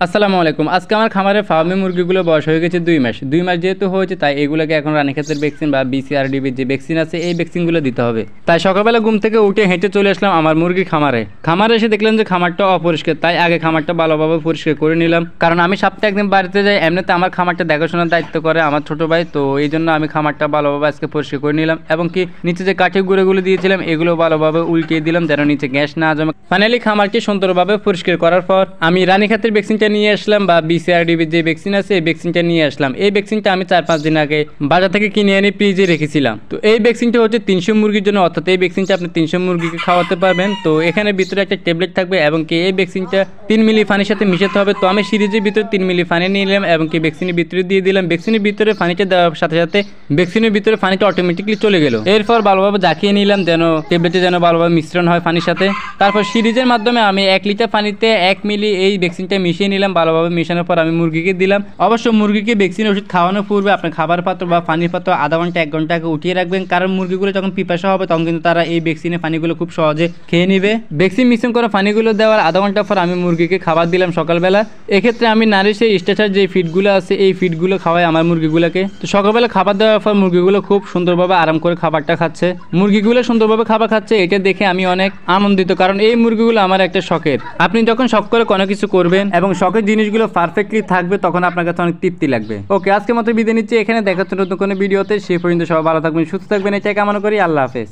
আসসালামু আলাইকুম। আজকে আমার খামারে ফার্মে মুরগিগুলো বয়স হয়ে গেছে 2 মাস। 2 মাস যেহেতু হয়েছে তাই এগুলোকে এখন রানীক্ষেতের ভ্যাকসিন বা BCRDB যে ভ্যাকসিন আছে এই ভ্যাকসিনগুলো দিতে হবে। তাই সকালবেলা ঘুম থেকে উঠে হেঁটে চলে আসলাম আমার মুরগির খামারে। খামারে এসে দেখলাম যে খামারটা অপরিষ্কার, তাই আগে খামারটা ভালোভাবে পরিষ্কার করে নিলাম। কারণ আমি সপ্তাহে একদিন বাড়িতে যাই, এমনিতে আমার খামারটা দেখাশোনার দায়িত্ব করে আমার ছোট ভাই, তো এই জন্য আমি খামারটা ভালোভাবে আজকে পরিষ্কার করে নিলাম এবং কি নিচে যে কাঠের গুঁড়োগুলো দিয়েছিলাম এগুলো ভালোভাবে উল্টিয়ে দিলাম যেন নিচে গ্যাস না জমে। ফাইনালি খামারটি সুন্দরভাবে পরিষ্কার করার পর আমি রানীক্ষেতের ভ্যাকসিনটা নিয়ে আসলাম বা BCRDB যে ভ্যাকসিন আছে এই ভ্যাকসিনটা নিয়ে আসলাম। এই ভ্যাকসিনটা আমি 4-5 দিন আগে বাজার থেকে কিনে এনে ফ্রিজে রেখেছিলাম। তো এই ভ্যাকসিনটা হচ্ছে 300 মুরগির জন্য, অর্থাৎ এই ভ্যাকসিনটা আপনি 300 মুরগিকে খাওয়াতে পারবেন। তো এখানে ভিতরে একটা ট্যাবলেট থাকবে এবং কি এই ভ্যাকসিনটা 3 মিলি পানির সাথে মিশাতে হবে। তো আমি সিরিজের ভিতরে 3 মিলি পানি নিয়ে নিলাম এবং কি ভ্যাকসিনের ভিতরে দিয়ে দিলাম। ভ্যাকসিনের ভিতরে পানিটা দেওয়ার সাথে সাথে ভ্যাকসিনের ভিতরে পানিটা অটোমেটিকলি চলে গেল। এরপর ভালোভাবে জাকিয়ে নিলাম যেন ট্যাবলেটে যেন ভালোভাবে মিশ্রণ হয় পানির সাথে। তারপর সিরিজের মাধ্যমে আমি 1 লিটার পানিতে 1 মিলি এই ভ্যাকসিনটা মিশিয়ে নিলাম। ভালোভাবে মিশানোর পর আমি মুরগিকে দিলাম। অবশ্য মুরগিকে ভ্যাকসিন ওষুধ খাওয়ানোর পূর্বে আপনার খাবার পাত্র বা পানির পাত্র আধা ঘন্টা 1 ঘন্টা আগে উঠিয়ে রাখবেন, কারণ মুরগিগুলো যখন পিপাসা হবে তখন কিন্তু তারা এই ভ্যাকসিনের পানিগুলো খুব সহজে খেয়ে নেবে। ভ্যাকসিন মিশ্রণ করা পানিগুলো দেওয়ার আধা ঘন্টা পর আমি মুরগিকে খাবার দিলাম সকালবেলা। এক্ষেত্রে আমি নারিশের স্ট্রেচার যে ফিডগুলো আছে এই ফিডগুলো খাওয়াই আমার মুরগিগুলোকে। তো সকালবেলা খাবার দেওয়ার পর মুরগিগুলো খুব সুন্দরভাবে আরাম করে খাবারটা খাচ্ছে। মুরগিগুলো সুন্দরভাবে খাবার খাচ্ছে, এটা দেখে আমি অনেক আনন্দিত, কারণ এই মুরগিগুলো আমার একটা শখের। আপনি যখন শখ করে কোনো কিছু করবেন এবং শখের জিনিসগুলো পারফেক্টলি থাকবে তখন আপনার কাছে অনেক তৃপ্তি লাগবে। ওকে, আজকের মতো বিদায় নিচ্ছি। এখানে দেখা হচ্ছে নতুন কোনো ভিডিওতে। সে পর্যন্ত সবাই ভালো থাকবেন, সুস্থ থাকবেন, এটাই কামনা করি। আল্লাহ হাফেজ।